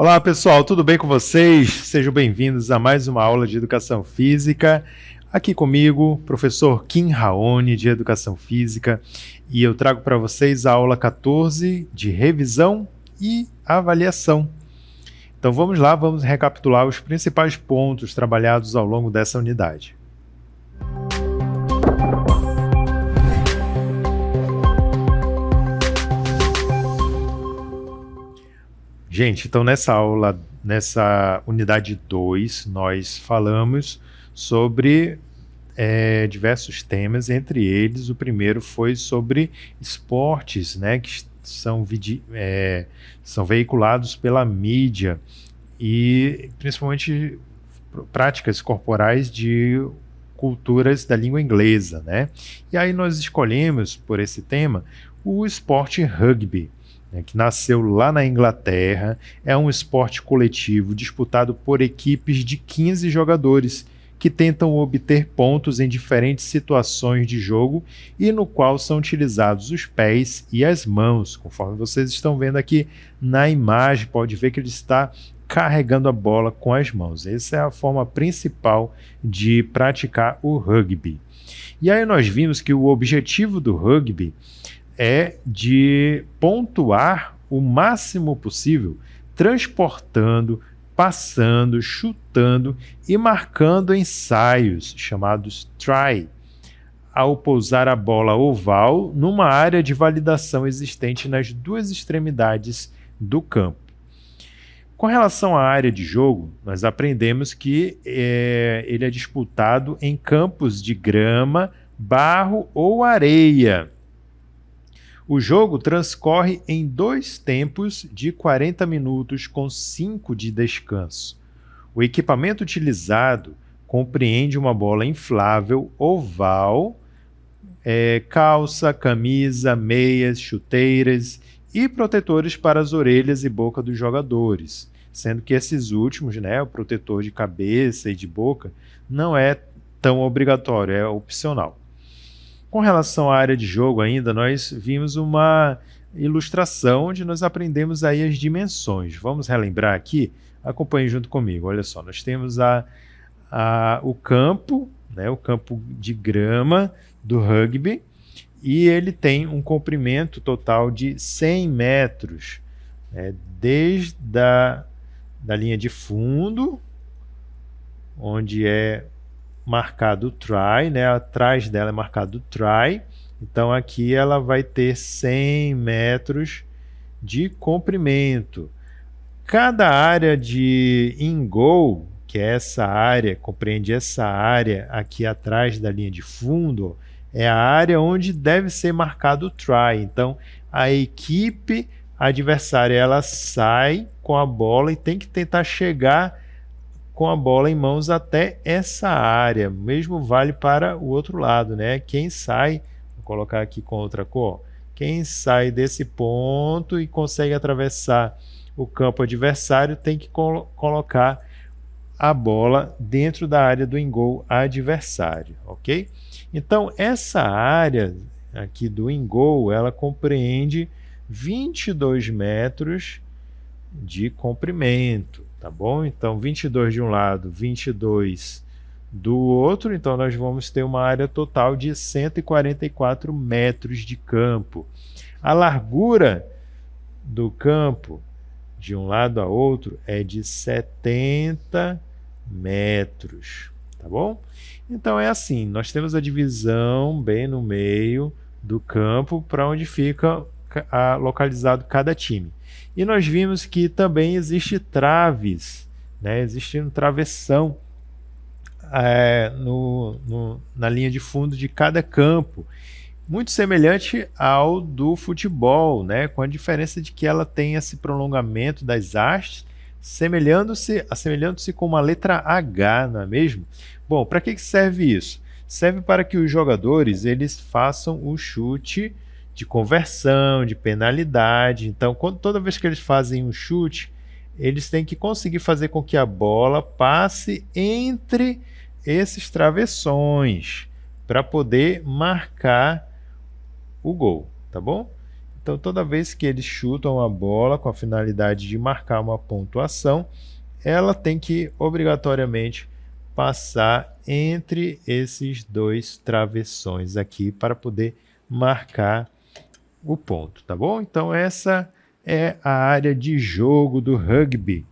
Olá pessoal, tudo bem com vocês? Sejam bem-vindos a mais uma aula de Educação Física. Aqui comigo, professor Kim Raoni, de Educação Física, e eu trago para vocês a aula 14 de revisão e avaliação. Então vamos lá, vamos recapitular os principais pontos trabalhados ao longo dessa unidade. Gente, então nessa unidade 2, nós falamos sobre diversos temas, entre eles o primeiro foi sobre esportes, né, que são veiculados pela mídia e principalmente práticas corporais de culturas da língua inglesa, né? E aí nós escolhemos por esse tema o esporte rugby, que nasceu lá na Inglaterra. É um esporte coletivo disputado por equipes de 15 jogadores que tentam obter pontos em diferentes situações de jogo e no qual são utilizados os pés e as mãos. Conforme vocês estão vendo aqui na imagem, pode ver que ele está carregando a bola com as mãos. Essa é a forma principal de praticar o rugby. E aí nós vimos que o objetivo do rugby é de pontuar o máximo possível, transportando, passando, chutando e marcando ensaios, chamados try, ao pousar a bola oval numa área de validação existente nas duas extremidades do campo. Com relação à área de jogo, nós aprendemos que ele é disputado em campos de grama, barro ou areia. O jogo transcorre em 2 tempos de 40 minutos com 5 de descanso. O equipamento utilizado compreende uma bola inflável oval, calça, camisa, meias, chuteiras e protetores para as orelhas e boca dos jogadores, sendo que esses últimos, né, o protetor de cabeça e de boca, não é tão obrigatório, é opcional. Com relação à área de jogo ainda, nós vimos uma ilustração onde nós aprendemos aí as dimensões. Vamos relembrar aqui? Acompanhe junto comigo. Olha só, nós temos o campo, né, o campo de grama do rugby, e ele tem um comprimento total de 100 metros, desde da linha de fundo, onde é marcado try, né? Atrás dela é marcado try, então aqui ela vai ter 100 metros de comprimento. Cada área de in-goal, que é essa área, compreende essa área aqui atrás da linha de fundo, é a área onde deve ser marcado o try. Então a equipe adversária ela sai com a bola e tem que tentar chegar com a bola em mãos até essa área. Mesmo vale para o outro lado, né? Quem sai, vou colocar aqui com outra cor, quem sai desse ponto e consegue atravessar o campo adversário tem que colocar a bola dentro da área do in-goal adversário, ok? Então essa área aqui do in-goal, ela compreende 22 metros de comprimento, tá bom? Então 22 de um lado, 22 do outro, então nós vamos ter uma área total de 144 metros de campo. A largura do campo de um lado a outro é de 70 metros, tá bom? Então é assim, nós temos a divisão bem no meio do campo para onde fica localizado cada time. E nós vimos que também existe traves, né? Existe um travessão na linha de fundo de cada campo, muito semelhante ao do futebol, né? Com a diferença de que ela tem esse prolongamento das hastes, assemelhando-se com uma letra H, não é mesmo? Bom, para que serve isso? Serve para que os jogadores eles façam o chute de conversão, de penalidade. Então, toda vez que eles fazem um chute, eles têm que conseguir fazer com que a bola passe entre esses travessões para poder marcar o gol, tá bom? Então, toda vez que eles chutam a bola com a finalidade de marcar uma pontuação, ela tem que obrigatoriamente passar entre esses dois travessões aqui para poder marcar o ponto, tá bom? Então, essa é a área de jogo do rugby.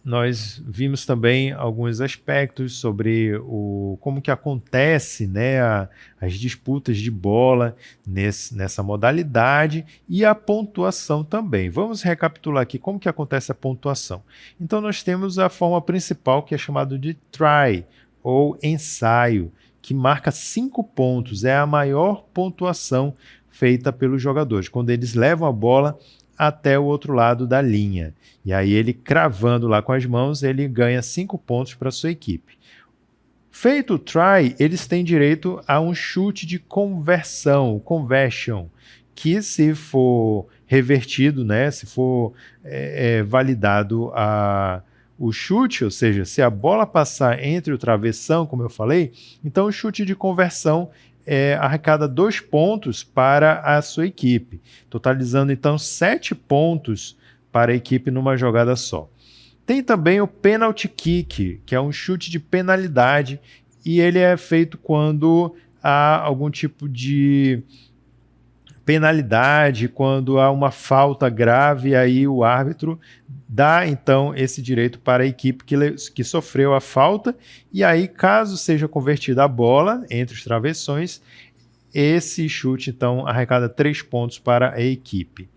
Nós vimos também alguns aspectos sobre como que acontece, né, as disputas de bola nessa modalidade e a pontuação também. Vamos recapitular aqui como que acontece a pontuação. Então nós temos a forma principal, que é chamada de try, ou ensaio, que marca 5 pontos, é a maior pontuação feita pelos jogadores, quando eles levam a bola até o outro lado da linha. E aí ele, cravando lá com as mãos, ele ganha 5 pontos para sua equipe. Feito o try, eles têm direito a um chute de conversão, conversion, que se for revertido, né, se for validado o chute, ou seja, se a bola passar entre o travessão, como eu falei, então o chute de conversão arrecada 2 pontos para a sua equipe, totalizando então 7 pontos para a equipe numa jogada só. Tem também o penalty kick, que é um chute de penalidade, e ele é feito quando há algum tipo de penalidade, quando há uma falta grave, aí o árbitro dá então esse direito para a equipe que sofreu a falta, e aí caso seja convertida a bola entre os travessões, esse chute então arrecada 3 pontos para a equipe.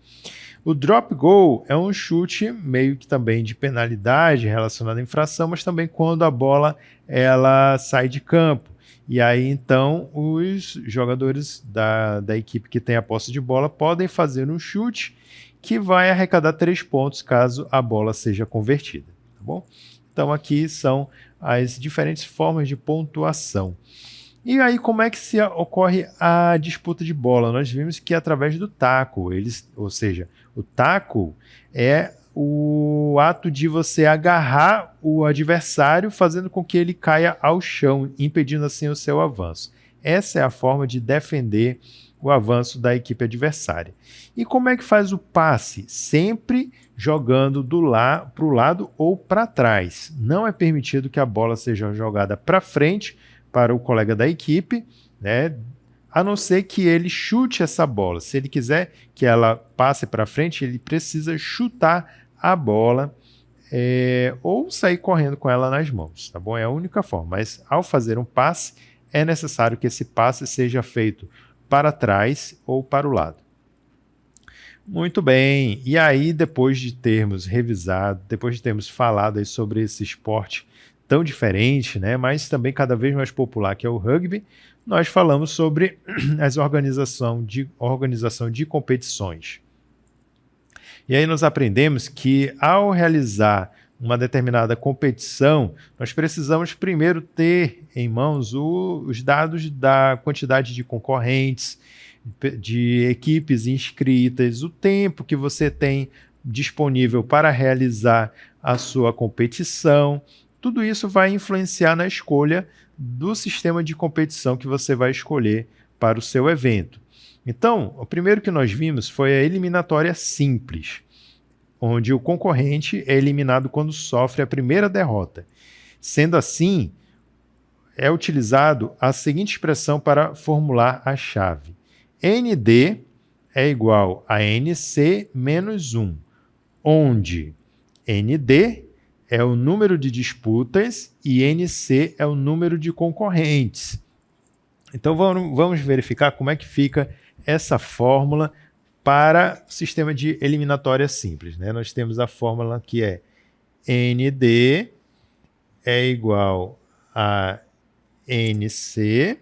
O drop goal é um chute meio que também de penalidade relacionado à infração, mas também quando a bola ela sai de campo. E aí, então, os jogadores da equipe que tem a posse de bola podem fazer um chute que vai arrecadar 3 pontos caso a bola seja convertida. Tá bom? Então, aqui são as diferentes formas de pontuação. E aí, como é que ocorre a disputa de bola? Nós vimos que é através do tackle, ou seja, o tackle é o ato de você agarrar o adversário, fazendo com que ele caia ao chão, impedindo assim o seu avanço. Essa é a forma de defender o avanço da equipe adversária. E como é que faz o passe? Sempre jogando para o lado ou para trás. Não é permitido que a bola seja jogada para frente para o colega da equipe, né? A não ser que ele chute essa bola. Se ele quiser que ela passe para frente, ele precisa chutar a bola ou sair correndo com ela nas mãos, tá bom? É a única forma, mas ao fazer um passe, é necessário que esse passe seja feito para trás ou para o lado. Muito bem, e aí depois de termos revisado, depois de termos falado aí sobre esse esporte tão diferente, né, mas também cada vez mais popular, que é o rugby, nós falamos sobre as organização de competições. E aí nós aprendemos que ao realizar uma determinada competição, nós precisamos primeiro ter em mãos os dados da quantidade de concorrentes, de equipes inscritas, o tempo que você tem disponível para realizar a sua competição. Tudo isso vai influenciar na escolha do sistema de competição que você vai escolher para o seu evento. Então, o primeiro que nós vimos foi a eliminatória simples, onde o concorrente é eliminado quando sofre a primeira derrota. Sendo assim, é utilizado a seguinte expressão para formular a chave. ND é igual a NC menos 1, onde ND é o número de disputas e NC é o número de concorrentes. Então vamos verificar como é que fica essa fórmula para o sistema de eliminatória simples, né? Nós temos a fórmula que é ND é igual a NC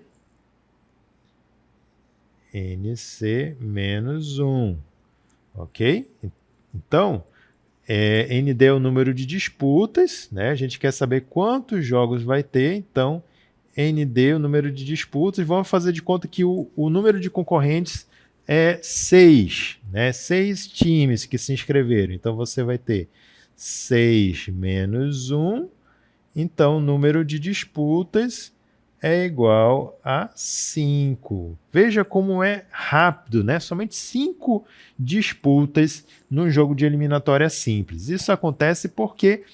menos 1, ok? Então, ND é o número de disputas, né? A gente quer saber quantos jogos vai ter, então ND é o número de disputas, vamos fazer de conta que o número de concorrentes é 6, né? 6 times que se inscreveram, então você vai ter 6 menos 1, então o número de disputas é igual a 5. Veja como é rápido, né? Somente 5 disputas num jogo de eliminatória simples. Isso acontece porque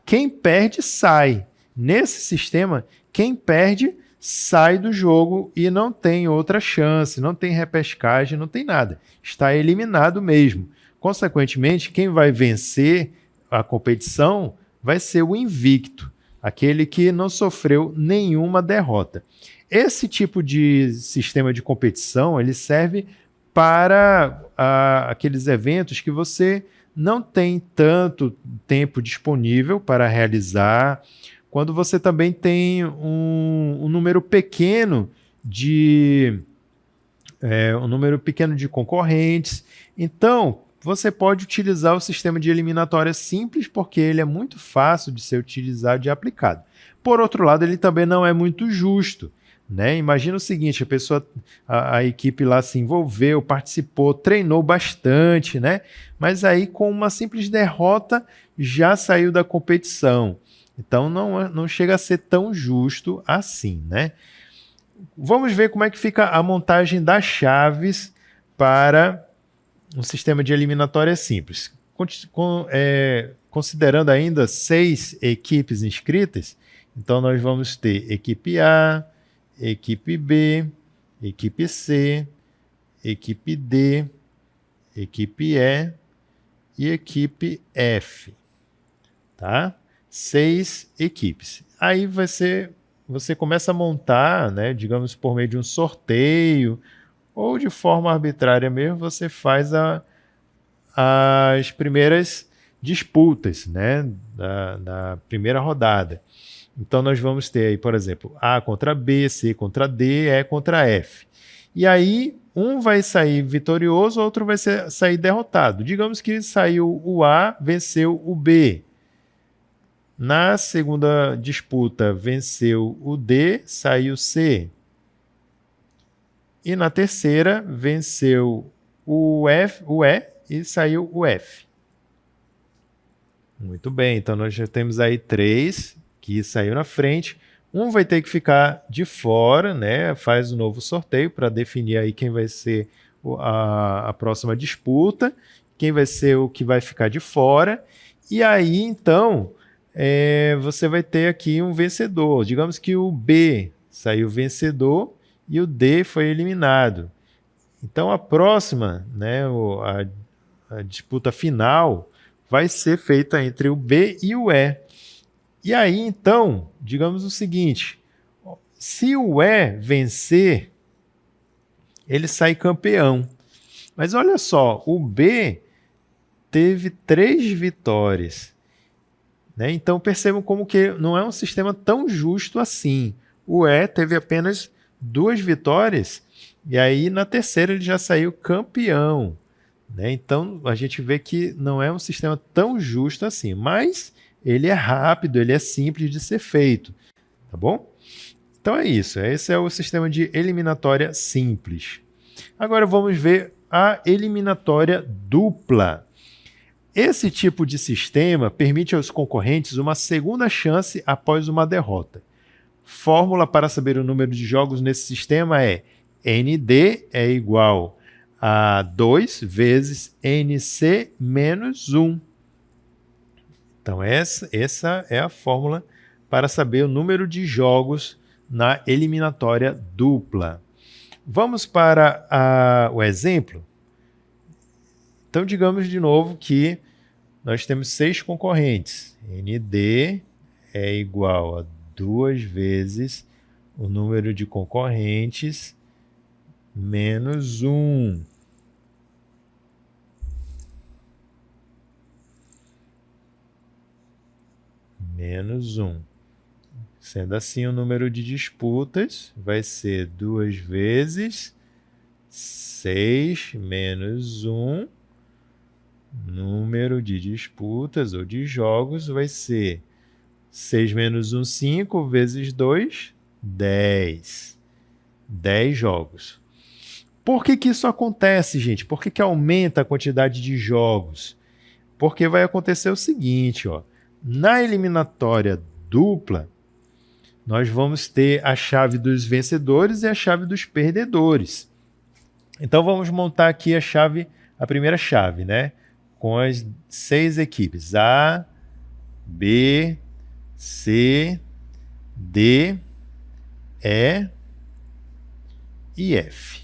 quem perde sai. Nesse sistema, quem perde sai do jogo e não tem outra chance, não tem repescagem, não tem nada. Está eliminado mesmo. Consequentemente, quem vai vencer a competição vai ser o invicto, aquele que não sofreu nenhuma derrota. Esse tipo de sistema de competição ele serve para aqueles eventos que você não tem tanto tempo disponível para realizar, quando você também tem um número pequeno de concorrentes. Então, você pode utilizar o sistema de eliminatória simples, porque ele é muito fácil de ser utilizado e aplicado. Por outro lado, ele também não é muito justo, né? Imagina o seguinte, a equipe lá se envolveu, participou, treinou bastante, né? Mas aí com uma simples derrota já saiu da competição. Então não chega a ser tão justo assim, né? Vamos ver como é que fica a montagem das chaves para um sistema de eliminatória simples. Considerando ainda 6 equipes inscritas, então nós vamos ter equipe A, equipe B, equipe C, equipe D, equipe E e equipe F. Tá? 6 equipes. Aí você começa a montar, né, digamos, por meio de um sorteio ou de forma arbitrária mesmo, você faz as primeiras disputas, né, da primeira rodada. Então nós vamos ter aí, por exemplo, A contra B, C contra D, E contra F. E aí um vai sair vitorioso, outro vai sair derrotado. Digamos que saiu o A, venceu o B. Na segunda disputa venceu o D, saiu C. E na terceira venceu o E e saiu o F. Muito bem, então nós já temos aí 3 que saiu na frente. Um vai ter que ficar de fora, né? Faz um novo sorteio para definir aí quem vai ser a próxima disputa, quem vai ser o que vai ficar de fora. E aí, então, você vai ter aqui um vencedor. Digamos que o B saiu vencedor e o D foi eliminado. Então, a próxima, né, a disputa final vai ser feita entre o B e o E. E aí, então, digamos o seguinte, se o E vencer, ele sai campeão. Mas olha só, o B teve 3 vitórias. Né? Então, percebam como que não é um sistema tão justo assim. O E teve apenas 2 vitórias, e aí na terceira ele já saiu campeão. Né? Então, a gente vê que não é um sistema tão justo assim, mas ele é rápido, ele é simples de ser feito, tá bom? Então é isso, esse é o sistema de eliminatória simples. Agora vamos ver a eliminatória dupla. Esse tipo de sistema permite aos concorrentes uma segunda chance após uma derrota. Fórmula para saber o número de jogos nesse sistema é ND é igual a 2 vezes NC menos 1. Então, essa é a fórmula para saber o número de jogos na eliminatória dupla. Vamos para o exemplo? Então, digamos de novo que nós temos 6 concorrentes. ND é igual a 2 vezes o número de concorrentes menos 1. Menos 1. Sendo assim, o número de disputas vai ser 2 vezes 6 menos 1. Número de disputas ou de jogos vai ser 6 menos 1, 5, vezes 2, 10. 10 jogos. Por que isso acontece, gente? Por que aumenta a quantidade de jogos? Porque vai acontecer o seguinte, ó. Na eliminatória dupla, nós vamos ter a chave dos vencedores e a chave dos perdedores. Então vamos montar aqui a primeira chave, né? Com as 6 equipes: A, B, C, D, E e F.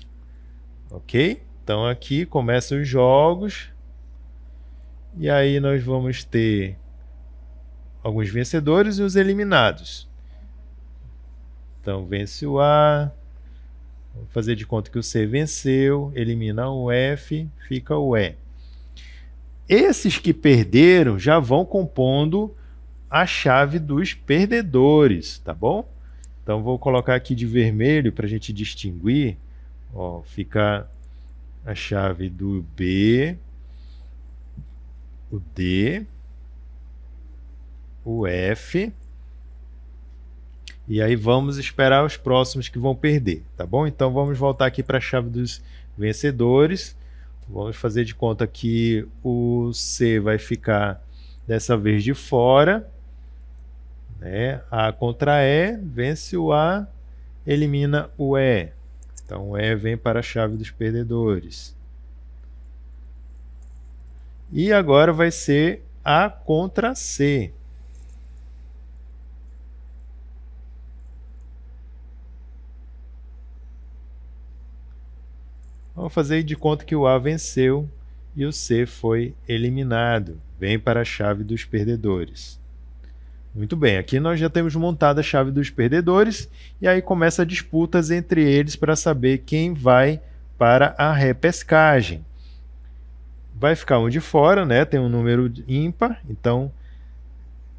Ok? Então aqui começam os jogos. E aí nós vamos ter alguns vencedores e os eliminados. Então vence o A. Vou fazer de conta que o C venceu. Elimina o F. Fica o E. Esses que perderam já vão compondo a chave dos perdedores, tá bom? Então vou colocar aqui de vermelho para a gente distinguir. Ó, fica a chave do B, o D, o F. E aí vamos esperar os próximos que vão perder, tá bom? Então vamos voltar aqui para a chave dos vencedores. Vamos fazer de conta que o C vai ficar dessa vez de fora, né? A contra E, vence o A, elimina o E. Então o E vem para a chave dos perdedores. E agora vai ser A contra C. Vamos fazer de conta que o A venceu e o C foi eliminado. Vem para a chave dos perdedores. Muito bem, aqui nós já temos montado a chave dos perdedores e aí começa disputas entre eles para saber quem vai para a repescagem. Vai ficar um de fora, né? Tem um número ímpar, então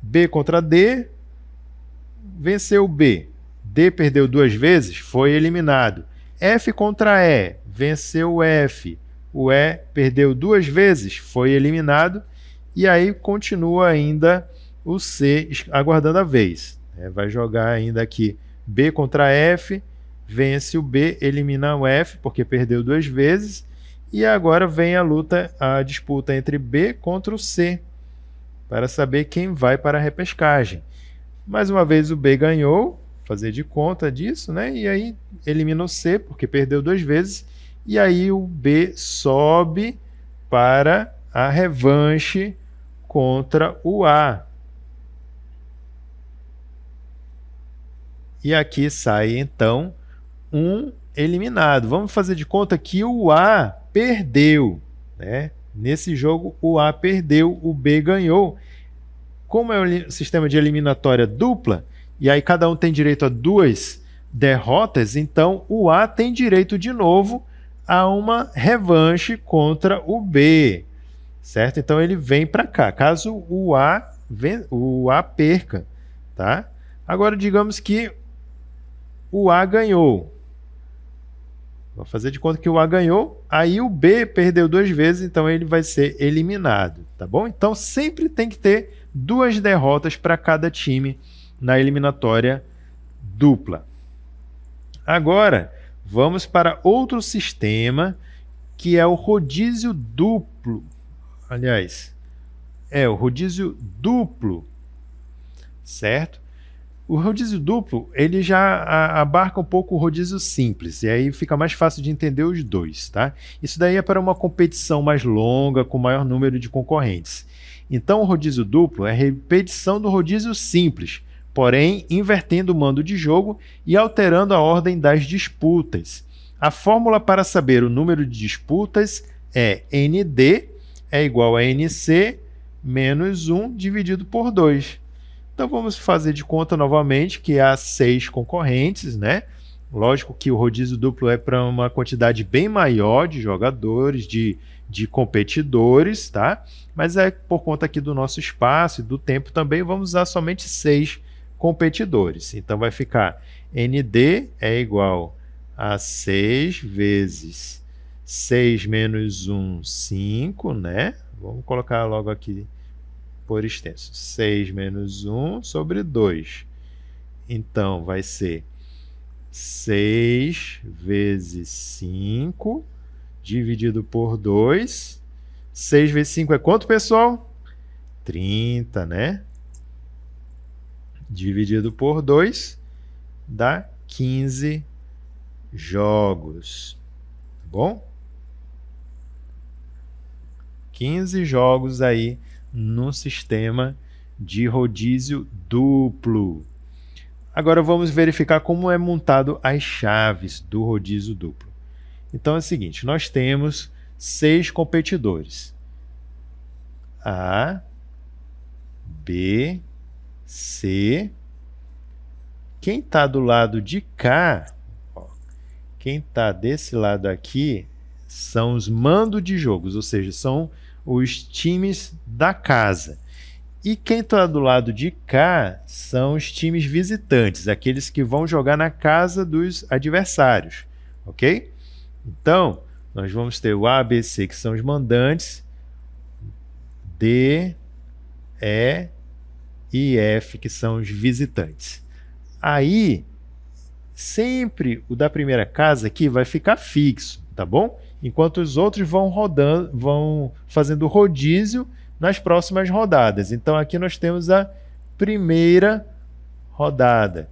B contra D, venceu B. D perdeu 2 vezes, foi eliminado. F contra E, venceu o F. O E perdeu 2 vezes, foi eliminado. E aí continua ainda o C aguardando a vez. Vai jogar ainda aqui B contra F, vence o B, elimina o F, porque perdeu 2 vezes. E agora vem a disputa entre B contra o C, para saber quem vai para a repescagem. Mais uma vez o B ganhou, fazer de conta disso, né? E aí elimina o C, porque perdeu 2 vezes. E aí o B sobe para a revanche contra o A. E aqui sai, então, um eliminado. Vamos fazer de conta que o A perdeu, né? Nesse jogo, o A perdeu, o B ganhou. Como é um sistema de eliminatória dupla, e aí cada um tem direito a 2 derrotas, então o A tem direito de novo a uma revanche contra o B, certo? Então ele vem para cá, caso o A perca, tá? Agora digamos que o A ganhou. Vou fazer de conta que o A ganhou, aí o B perdeu 2 vezes, então ele vai ser eliminado, tá bom? Então sempre tem que ter 2 derrotas para cada time na eliminatória dupla. Agora, vamos para outro sistema, que é o rodízio duplo. Aliás, o rodízio duplo, certo? O rodízio duplo, ele já abarca um pouco o rodízio simples, e aí fica mais fácil de entender os dois, tá? Isso daí é para uma competição mais longa, com maior número de concorrentes. Então, o rodízio duplo é a repetição do rodízio simples, porém invertendo o mando de jogo e alterando a ordem das disputas. A fórmula para saber o número de disputas é ND é igual a NC menos 1 dividido por 2. Então vamos fazer de conta novamente que há 6 concorrentes, né? Lógico que o rodízio duplo é para uma quantidade bem maior de jogadores, de competidores, tá? Mas é por conta aqui do nosso espaço e do tempo também, vamos usar somente 6 competidores. Então vai ficar ND é igual a 6 vezes 6 menos 1, 5, né? Vamos colocar logo aqui por extenso. 6 menos 1 sobre 2. Então vai ser 6 vezes 5 dividido por 2. 6 vezes 5 é quanto, pessoal? 30, né? Dividido por 2. dá 15 jogos. Tá bom? 15 jogos aí no sistema de rodízio duplo. Agora vamos verificar como é montado as chaves do rodízio duplo. Então é o seguinte, nós temos 6 competidores. A, B, C. Quem está do lado de cá, ó, quem está desse lado aqui, são os mandos de jogos, ou seja, são os times da casa. E quem está do lado de cá são os times visitantes, aqueles que vão jogar na casa dos adversários, ok? Então, nós vamos ter o A, B, C, que são os mandantes, D, E e F, que são os visitantes. Aí, sempre o da primeira casa aqui vai ficar fixo, tá bom? Enquanto os outros vão rodando, vão fazendo rodízio nas próximas rodadas. Então aqui nós temos a primeira rodada.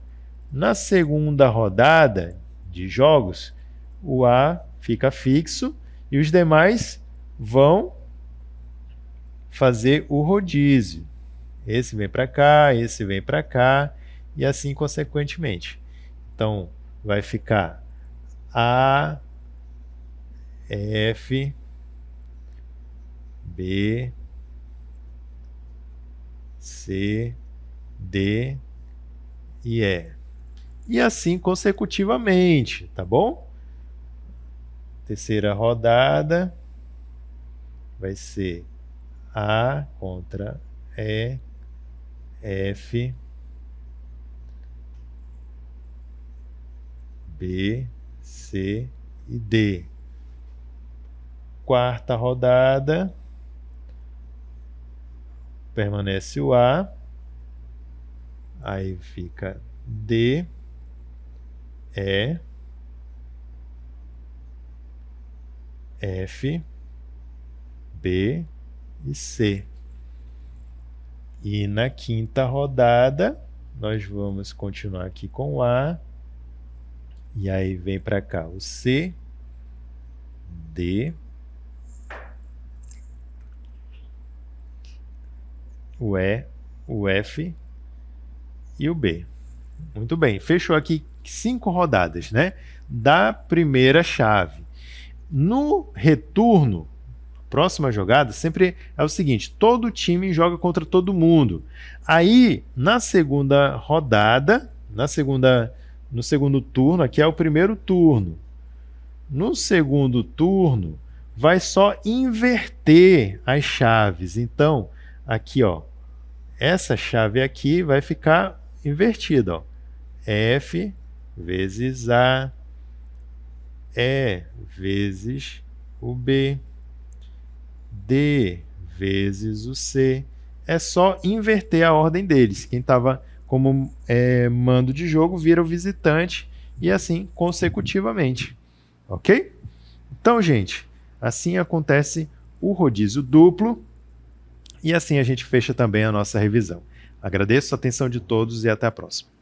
Na segunda rodada de jogos, o A fica fixo e os demais vão fazer o rodízio. Esse vem para cá, esse vem para cá e assim consequentemente. Então vai ficar A, F, B, C, D e E. E assim consecutivamente, tá bom? Terceira rodada vai ser A contra E, F, B, C e D. Quarta rodada, permanece o A, aí fica D, E, F, B e C. E na quinta rodada, nós vamos continuar aqui com o A, e aí vem para cá o C, D, o E, o F e o B. Muito bem, fechou aqui 5 rodadas, né? Da primeira chave. No retorno, próxima jogada, sempre é o seguinte, todo time joga contra todo mundo. Aí, na segunda rodada, no segundo turno, aqui é o primeiro turno. No segundo turno, vai só inverter as chaves. Então, aqui, ó, essa chave aqui vai ficar invertida, ó. F vezes A, E vezes o B, D vezes o C. É só inverter a ordem deles. Quem estava como mando de jogo vira o visitante e assim consecutivamente. Ok? Então, gente, assim acontece o rodízio duplo e assim a gente fecha também a nossa revisão. Agradeço a atenção de todos e até a próxima.